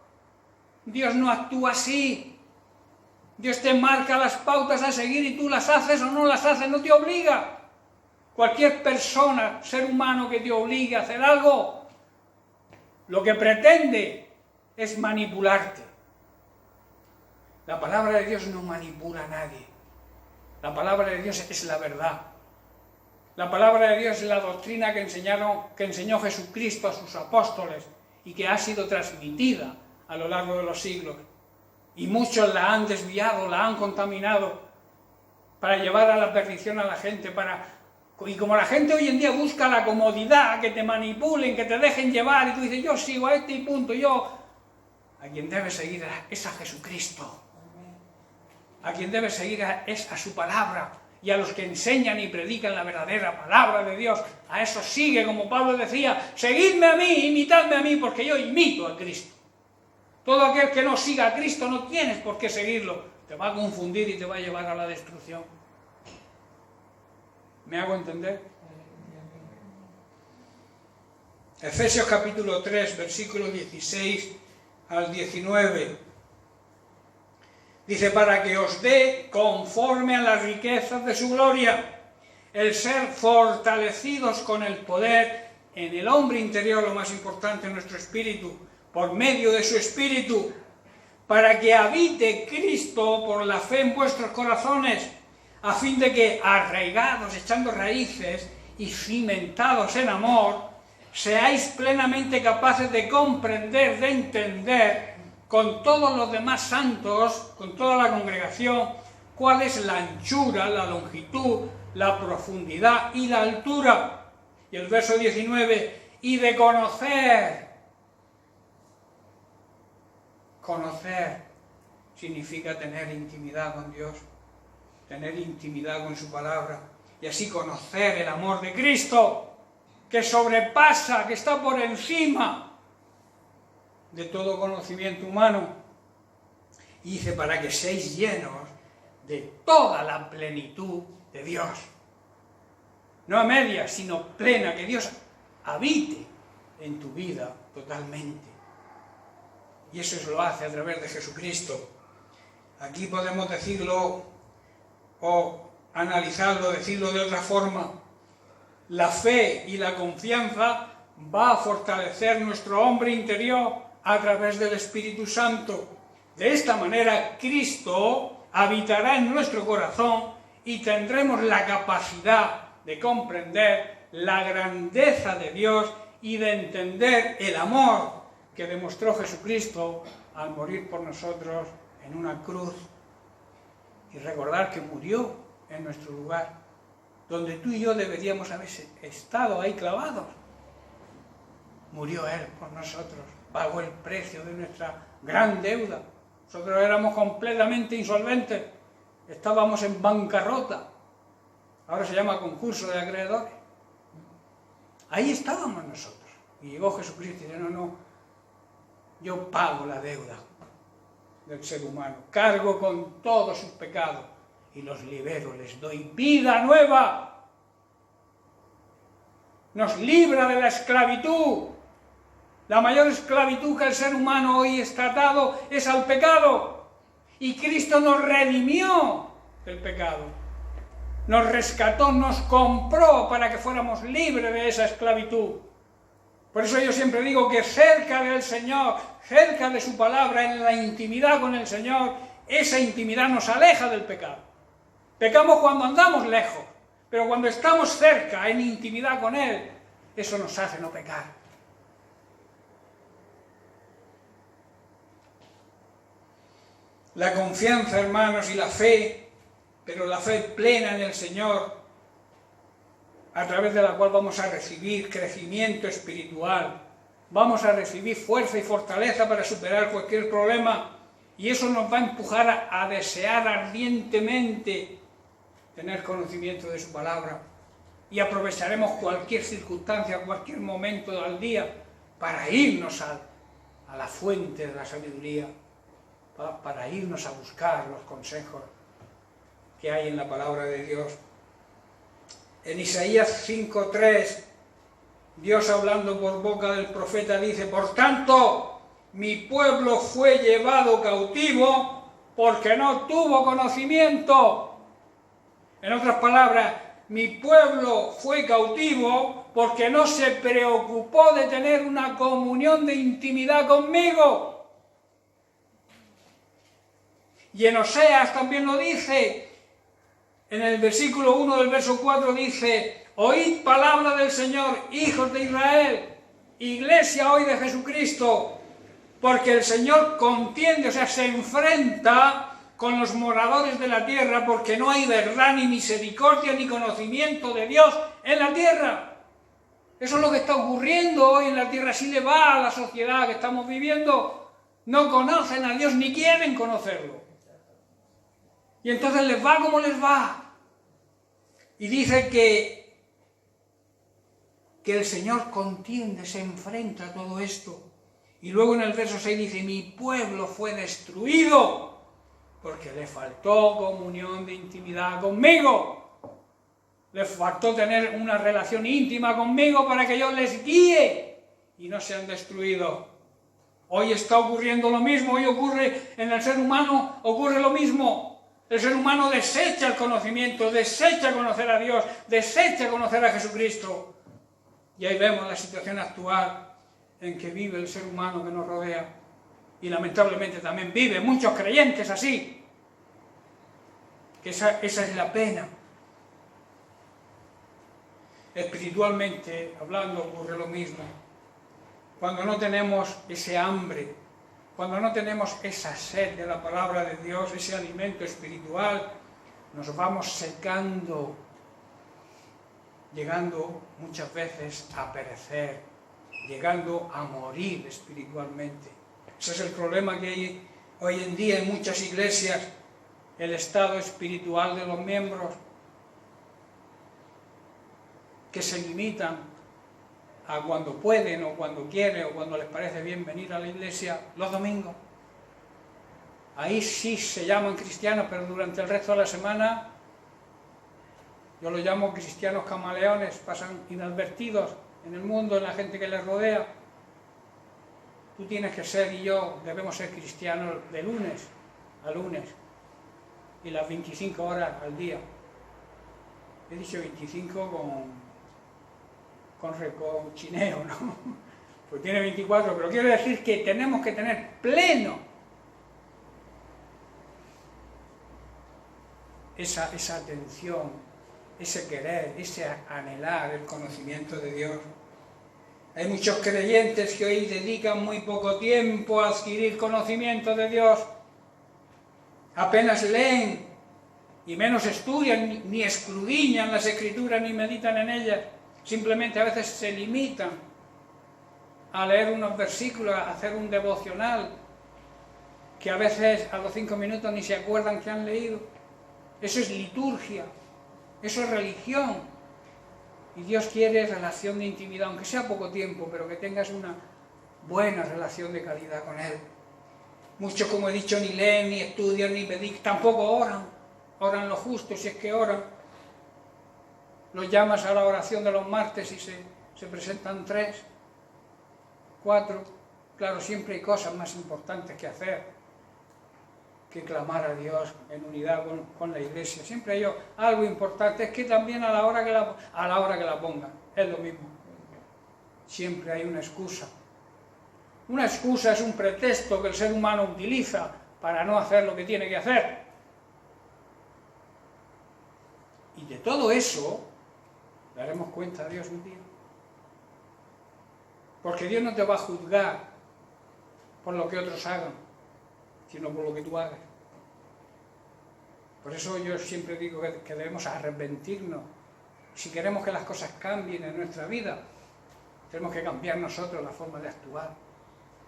A: Dios no actúa así. Dios te marca las pautas a seguir y tú las haces o no las haces, no te obliga. Cualquier persona, ser humano que te obligue a hacer algo, lo que pretende es manipularte. La palabra de Dios no manipula a nadie. La palabra de Dios es la verdad. La palabra de Dios es la doctrina que enseñó Jesucristo a sus apóstoles y que ha sido transmitida a lo largo de los siglos. Y muchos la han desviado, la han contaminado para llevar a la perdición a la gente. Y como la gente hoy en día busca la comodidad, que te manipulen, que te dejen llevar, y tú dices, yo sigo a este y punto, a quien debes seguir es a Jesucristo. A quien debes seguir es a su palabra. Y a los que enseñan y predican la verdadera palabra de Dios, a eso sigue, como Pablo decía, seguidme a mí, imitadme a mí, porque yo imito a Cristo. Todo aquel que no siga a Cristo no tienes por qué seguirlo. Te va a confundir y te va a llevar a la destrucción. ¿Me hago entender? Efesios capítulo 3, versículos 16 al 19. Dice, para que os dé conforme a las riquezas de su gloria, el ser fortalecidos con el poder en el hombre interior, lo más importante, en nuestro espíritu, por medio de su espíritu, para que habite Cristo por la fe en vuestros corazones, a fin de que, arraigados, echando raíces y cimentados en amor, seáis plenamente capaces de comprender, de entender, con todos los demás santos, con toda la congregación, cuál es la anchura, la longitud, la profundidad y la altura. Y el verso 19, y de conocer. Conocer significa tener intimidad con Dios, tener intimidad con su palabra, y así conocer el amor de Cristo, que sobrepasa, que está por encima de todo conocimiento humano. Y dice, para que seáis llenos de toda la plenitud de Dios. No a medias, sino plena, que Dios habite en tu vida totalmente. Y eso se lo hace a través de Jesucristo. Aquí podemos decirlo o analizarlo, decirlo de otra forma. La fe y la confianza va a fortalecer nuestro hombre interior a través del Espíritu Santo. De esta manera, Cristo habitará en nuestro corazón y tendremos la capacidad de comprender la grandeza de Dios y de entender el amor que demostró Jesucristo al morir por nosotros en una cruz. Y recordar que murió en nuestro lugar, donde tú y yo deberíamos haber estado ahí clavados. Murió Él por nosotros, pagó el precio de nuestra gran deuda. Nosotros éramos completamente insolventes, estábamos en bancarrota, ahora se llama concurso de acreedores. Ahí estábamos nosotros, y llegó Jesucristo y dijo, no, yo pago la deuda del ser humano, cargo con todos sus pecados y los libero, les doy vida nueva. Nos libra de la esclavitud. La mayor esclavitud que el ser humano hoy está atado es al pecado. Y Cristo nos redimió del pecado. Nos rescató, nos compró para que fuéramos libres de esa esclavitud. Por eso yo siempre digo que cerca del Señor, cerca de su palabra, en la intimidad con el Señor, esa intimidad nos aleja del pecado. Pecamos cuando andamos lejos, pero cuando estamos cerca, en intimidad con Él, eso nos hace no pecar. La confianza, hermanos, y la fe, pero la fe plena en el Señor, a través de la cual vamos a recibir crecimiento espiritual, vamos a recibir fuerza y fortaleza para superar cualquier problema, y eso nos va a empujar a desear ardientemente tener conocimiento de su palabra, y aprovecharemos cualquier circunstancia, cualquier momento del día, para irnos a la fuente de la sabiduría, para irnos a buscar los consejos que hay en la palabra de Dios. En Isaías 5:3, Dios hablando por boca del profeta dice, por tanto, mi pueblo fue llevado cautivo porque no tuvo conocimiento. En otras palabras, mi pueblo fue cautivo porque no se preocupó de tener una comunión de intimidad conmigo. Y en Oseas también lo dice, en el versículo 1 del verso 4 dice, oíd palabra del Señor, hijos de Israel, iglesia hoy de Jesucristo, porque el Señor contiende, o sea, se enfrenta con los moradores de la tierra, porque no hay verdad, ni misericordia, ni conocimiento de Dios en la tierra. Eso es lo que está ocurriendo hoy en la tierra, así le va a la sociedad que estamos viviendo. No conocen a Dios, ni quieren conocerlo. Y entonces les va como les va. Y dice que el Señor contiende, se enfrenta a todo esto. Y luego en el verso 6 dice, mi pueblo fue destruido porque le faltó comunión de intimidad conmigo. Le faltó tener una relación íntima conmigo para que yo les guíe y no sean destruidos. Hoy está ocurriendo lo mismo, hoy ocurre en el ser humano, ocurre lo mismo. El ser humano desecha el conocimiento, desecha conocer a Dios, desecha conocer a Jesucristo. Y ahí vemos la situación actual en que vive el ser humano que nos rodea. Y lamentablemente también viven muchos creyentes así. Que esa es la pena. Espiritualmente hablando ocurre lo mismo. Cuando no tenemos ese hambre, cuando no tenemos esa sed de la palabra de Dios, ese alimento espiritual, nos vamos secando, llegando muchas veces a perecer, llegando a morir espiritualmente. Ese es el problema que hay hoy en día en muchas iglesias, el estado espiritual de los miembros, que se limitan a cuando pueden o cuando quieren o cuando les parece bien venir a la iglesia los domingos. Ahí sí se llaman cristianos, pero durante el resto de la semana yo los llamo cristianos camaleones, pasan inadvertidos en el mundo, en la gente que les rodea. Tú tienes que ser y yo debemos ser cristianos de lunes a lunes y las 25 horas al día. He dicho 25 con recochineo, ¿no? pues tiene 24, pero quiero decir que tenemos que tener pleno esa atención, ese querer, ese anhelar el conocimiento de Dios. Hay muchos creyentes que hoy dedican muy poco tiempo a adquirir conocimiento de Dios. Apenas leen y menos estudian, ni escudriñan las Escrituras, ni meditan en ellas. Simplemente a veces se limitan a leer unos versículos, a hacer un devocional, que a veces a los 5 minutos ni se acuerdan que han leído. Eso es liturgia, eso es religión. Y Dios quiere relación de intimidad, aunque sea poco tiempo, pero que tengas una buena relación de calidad con Él. Muchos, como he dicho, ni leen, ni estudian, ni meditan, tampoco oran. Oran lo justo, si es que oran. Los llamas a la oración de los martes y se presentan 3, 4. Claro, siempre hay cosas más importantes que hacer que clamar a Dios en unidad con la Iglesia. Siempre hay algo importante, es que también a la hora que la pongan, es lo mismo. Siempre hay una excusa. Una excusa es un pretexto que el ser humano utiliza para no hacer lo que tiene que hacer. Y de todo eso daremos cuenta a Dios un día. Porque Dios no te va a juzgar por lo que otros hagan, sino por lo que tú hagas. Por eso yo siempre digo que debemos arrepentirnos. Si queremos que las cosas cambien en nuestra vida, tenemos que cambiar nosotros la forma de actuar.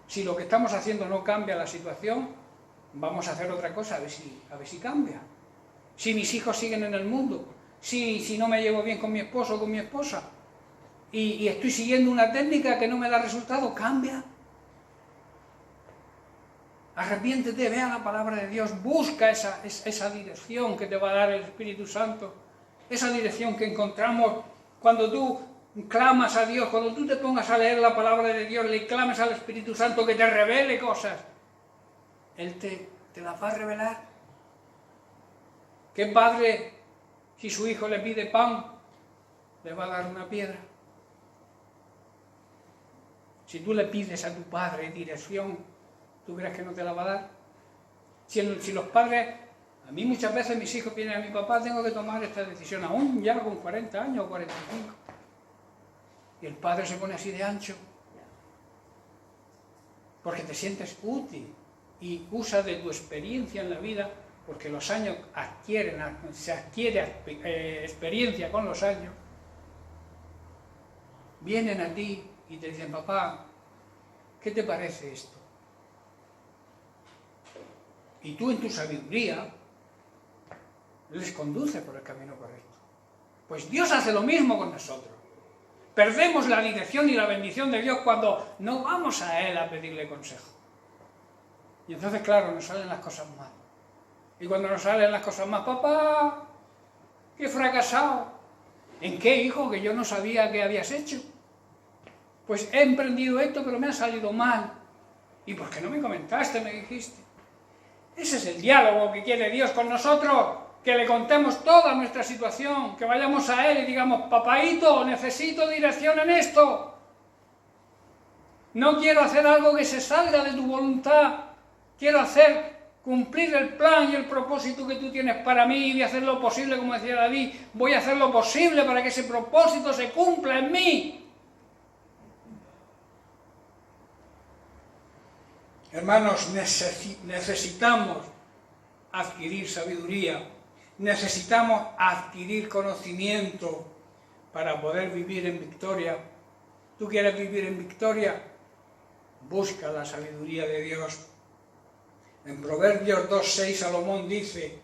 A: Si lo que estamos haciendo no cambia la situación, vamos a hacer otra cosa, a ver si cambia. Si mis hijos siguen en el mundo, si no me llevo bien con mi esposo o con mi esposa, y estoy siguiendo una técnica que no me da resultado, cambia. Arrepiéntete, ve a la palabra de Dios, busca esa dirección que te va a dar el Espíritu Santo, esa dirección que encontramos cuando tú clamas a Dios, cuando tú te pongas a leer la palabra de Dios, le clames al Espíritu Santo que te revele cosas. Él te las va a revelar. ¿Qué padre, si su hijo le pide pan, le va a dar una piedra? Si tú le pides a tu padre dirección, ¿tú crees que no te la va a dar? Si los padres, a mí muchas veces mis hijos vienen a mi papá, tengo que tomar esta decisión, aún ya con 40 años o 45. Y el padre se pone así de ancho, porque te sientes útil y usa de tu experiencia en la vida, porque los años se adquiere experiencia con los años. Vienen a ti y te dicen, papá, ¿qué te parece esto? Y tú en tu sabiduría les conduces por el camino correcto. Pues Dios hace lo mismo con nosotros. Perdemos la dirección y la bendición de Dios cuando no vamos a Él a pedirle consejo. Y entonces, claro, nos salen las cosas mal. Y cuando nos salen las cosas mal, papá, qué fracasado. ¿En qué, hijo? Que yo no sabía qué habías hecho. Pues he emprendido esto, pero me ha salido mal. ¿Y por qué no me comentaste, me dijiste? Ese es el diálogo que quiere Dios con nosotros, que le contemos toda nuestra situación, que vayamos a Él y digamos, papaíto, necesito dirección en esto. No quiero hacer algo que se salga de tu voluntad, quiero cumplir el plan y el propósito que tú tienes para mí y voy a hacer lo posible, como decía David, voy a hacer lo posible para que ese propósito se cumpla en mí. Hermanos, necesitamos adquirir sabiduría, necesitamos adquirir conocimiento para poder vivir en victoria. ¿Tú quieres vivir en victoria? Busca la sabiduría de Dios. En Proverbios 2:6 Salomón dice,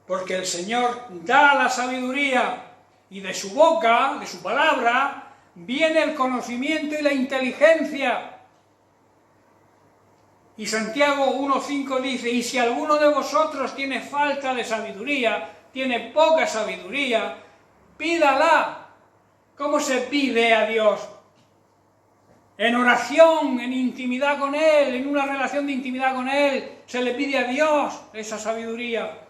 A: porque el Señor da la sabiduría y de su boca, de su palabra, viene el conocimiento y la inteligencia. Y Santiago 1:5 dice, y si alguno de vosotros tiene falta de sabiduría, tiene poca sabiduría, pídala. ¿Cómo se pide a Dios? En oración, en intimidad con Él, en una relación de intimidad con Él, se le pide a Dios esa sabiduría.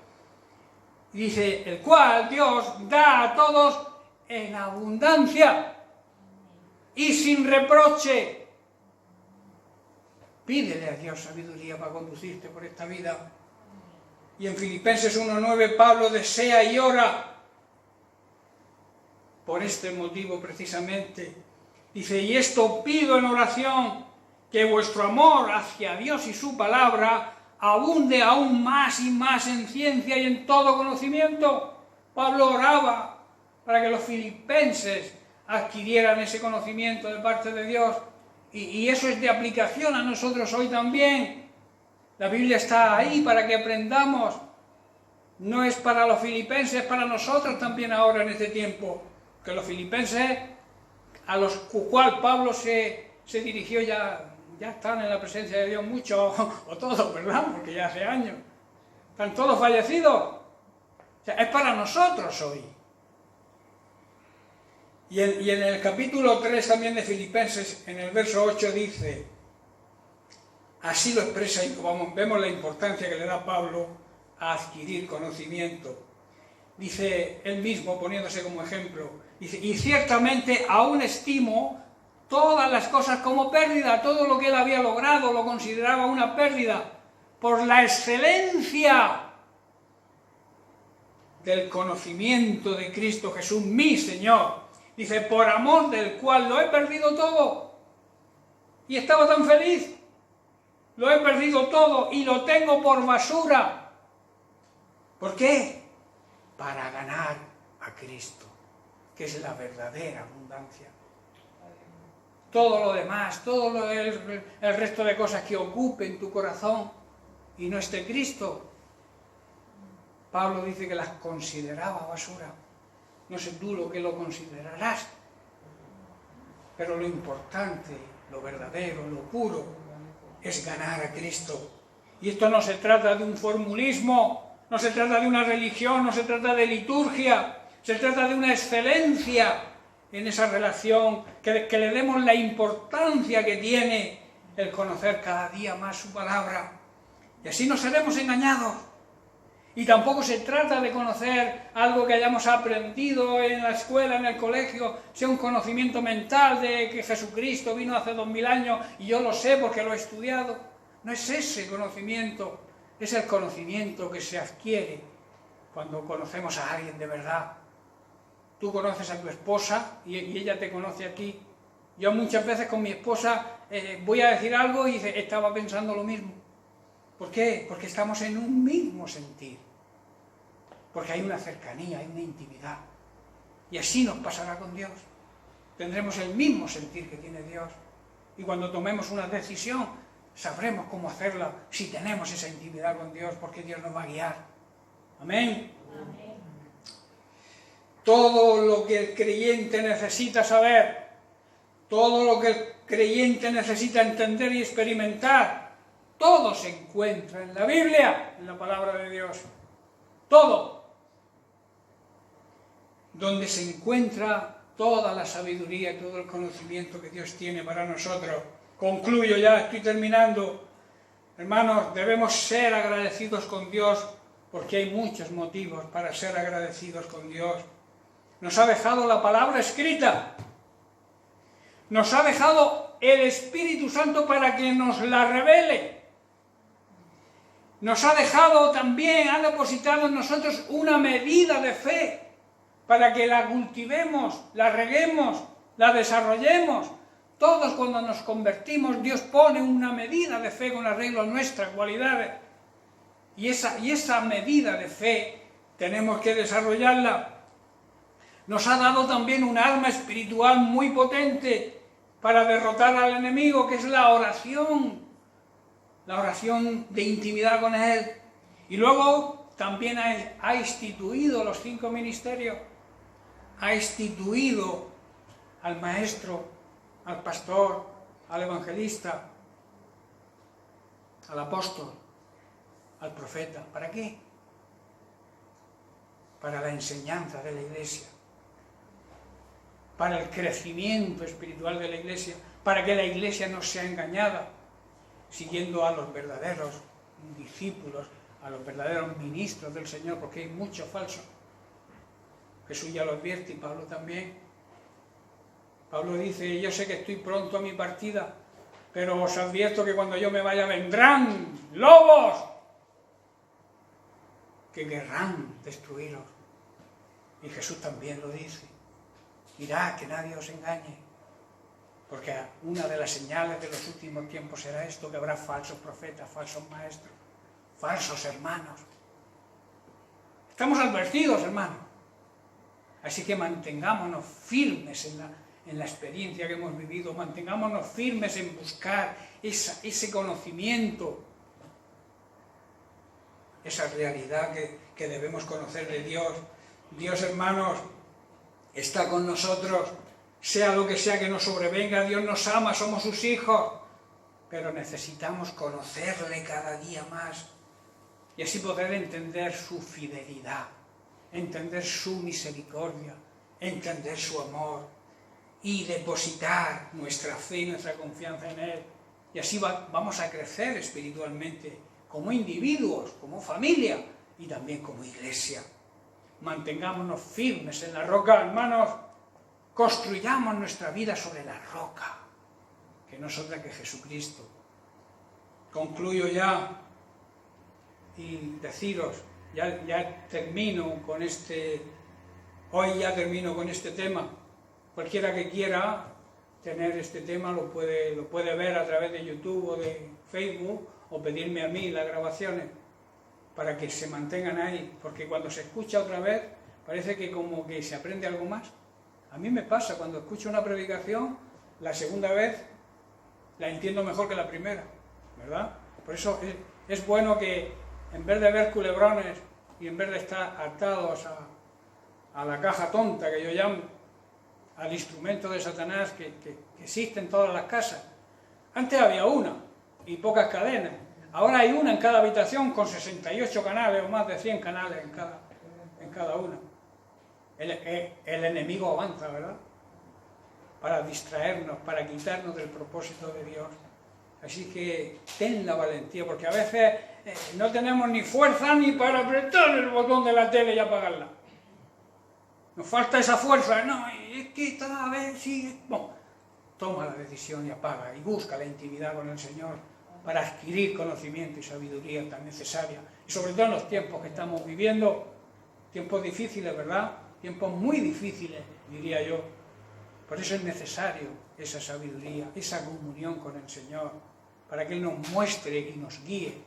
A: Dice, el cual Dios da a todos en abundancia y sin reproche, Pídele a Dios sabiduría para conducirte por esta vida. Y en Filipenses 1:9 Pablo desea y ora por este motivo precisamente. Dice, y esto pido en oración, que vuestro amor hacia Dios y su palabra abunde aún más y más en ciencia y en todo conocimiento. Pablo oraba para que los filipenses adquirieran ese conocimiento de parte de Dios. Y eso es de aplicación a nosotros hoy también. La Biblia está ahí para que aprendamos. No es para los filipenses, es para nosotros también ahora en este tiempo. Que los filipenses, a los cuales Pablo se dirigió, ya están en la presencia de Dios muchos, o todos, ¿verdad? Porque ya hace años. Están todos fallecidos. O sea, es para nosotros hoy. Y en el capítulo 3 también de Filipenses, en el verso 8 dice, así lo expresa y vemos la importancia que le da Pablo a adquirir conocimiento. Dice él mismo, poniéndose como ejemplo, dice, y ciertamente aún estimo todas las cosas como pérdida, todo lo que él había logrado lo consideraba una pérdida, por la excelencia del conocimiento de Cristo Jesús, mi Señor. Dice, por amor del cual lo he perdido todo. Y estaba tan feliz. Lo he perdido todo y lo tengo por basura. ¿Por qué? Para ganar a Cristo, que es la verdadera abundancia. Todo lo demás, el resto de cosas que ocupen tu corazón y no esté Cristo, Pablo dice que las consideraba basura. No sé tú lo que lo considerarás, pero lo importante, lo verdadero, lo puro, es ganar a Cristo. Y esto no se trata de un formulismo, no se trata de una religión, no se trata de liturgia, se trata de una excelencia en esa relación, que le demos la importancia que tiene el conocer cada día más su palabra. Y así no seremos engañados. Y tampoco se trata de conocer algo que hayamos aprendido en la escuela, en el colegio, sea un conocimiento mental de que Jesucristo vino hace 2000 años y yo lo sé porque lo he estudiado. No es ese conocimiento, es el conocimiento que se adquiere cuando conocemos a alguien de verdad. Tú conoces a tu esposa y ella te conoce a ti. Yo muchas veces con mi esposa voy a decir algo y dice, estaba pensando lo mismo. ¿Por qué? Porque estamos en un mismo sentir. Porque hay una cercanía, hay una intimidad. Y así nos pasará con Dios. Tendremos el mismo sentir que tiene Dios. Y cuando tomemos una decisión, sabremos cómo hacerla si tenemos esa intimidad con Dios, porque Dios nos va a guiar. Amén. Amén. Todo lo que el creyente necesita saber, todo lo que el creyente necesita entender y experimentar, todo se encuentra en la Biblia, en la palabra de Dios. Todo. Donde se encuentra toda la sabiduría y todo el conocimiento que Dios tiene para nosotros. Concluyo ya, estoy terminando. Hermanos, debemos ser agradecidos con Dios porque hay muchos motivos para ser agradecidos con Dios. Nos ha dejado la palabra escrita. Nos ha dejado el Espíritu Santo para que nos la revele. Nos ha dejado también, ha depositado en nosotros una medida de fe para que la cultivemos, la reguemos, la desarrollemos. Todos cuando nos convertimos, Dios pone una medida de fe con arreglo a nuestras cualidades. Y esa medida de fe tenemos que desarrollarla. Nos ha dado también un arma espiritual muy potente para derrotar al enemigo, que es la oración de intimidad con Él. Y luego también ha instituido los 5 ministerios, ha instituido al maestro, al pastor, al evangelista, al apóstol, al profeta. ¿Para qué? Para la enseñanza de la iglesia, para el crecimiento espiritual de la iglesia, para que la iglesia no sea engañada, siguiendo a los verdaderos discípulos, a los verdaderos ministros del Señor, porque hay muchos falsos. Jesús ya lo advierte y Pablo también. Pablo dice, yo sé que estoy pronto a mi partida, pero os advierto que cuando yo me vaya vendrán lobos que querrán destruiros. Y Jesús también lo dice. Mirad que nadie os engañe, porque una de las señales de los últimos tiempos será esto, que habrá falsos profetas, falsos maestros, falsos hermanos. Estamos advertidos, hermanos. Así que mantengámonos firmes en la experiencia que hemos vivido, mantengámonos firmes en buscar ese conocimiento, esa realidad que debemos conocer de Dios. Dios, hermanos, está con nosotros, sea lo que sea que nos sobrevenga, Dios nos ama, somos sus hijos, pero necesitamos conocerle cada día más y así poder entender su fidelidad, entender su misericordia, entender su amor y depositar nuestra fe y nuestra confianza en Él. Y así vamos a crecer espiritualmente, como individuos, como familia y también como iglesia. Mantengámonos firmes en la roca, hermanos, construyamos nuestra vida sobre la roca, que no es otra que Jesucristo. Concluyo ya y deciros, ya termino con hoy ya termino con este tema. Cualquiera que quiera tener este tema lo puede ver a través de YouTube o de Facebook o pedirme a mí las grabaciones para que se mantengan ahí, porque cuando se escucha otra vez parece que como que se aprende algo más. A mí me pasa, cuando escucho una predicación, la segunda vez la entiendo mejor que la primera, ¿verdad? Por eso es bueno que en vez de ver culebrones y en vez de estar atados a la caja tonta que yo llamo, al instrumento de Satanás que existe en todas las casas. Antes había una y pocas cadenas. Ahora hay una en cada habitación con 68 canales o más de 100 canales en cada una. El enemigo avanza, ¿verdad? Para distraernos, para quitarnos del propósito de Dios. Así que ten la valentía, porque a veces no tenemos ni fuerza ni para apretar el botón de la tele y apagarla. Nos falta esa fuerza. No, es que a ver si... Bueno, toma la decisión y apaga y busca la intimidad con el Señor para adquirir conocimiento y sabiduría tan necesaria. Y sobre todo en los tiempos que estamos viviendo, tiempos difíciles, ¿verdad? Tiempos muy difíciles, diría yo. Por eso es necesario esa sabiduría, esa comunión con el Señor, para que Él nos muestre y nos guíe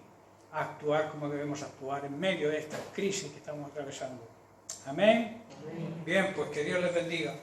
A: a actuar como debemos actuar en medio de esta crisis que estamos atravesando. Amén. Bien, pues que Dios les bendiga.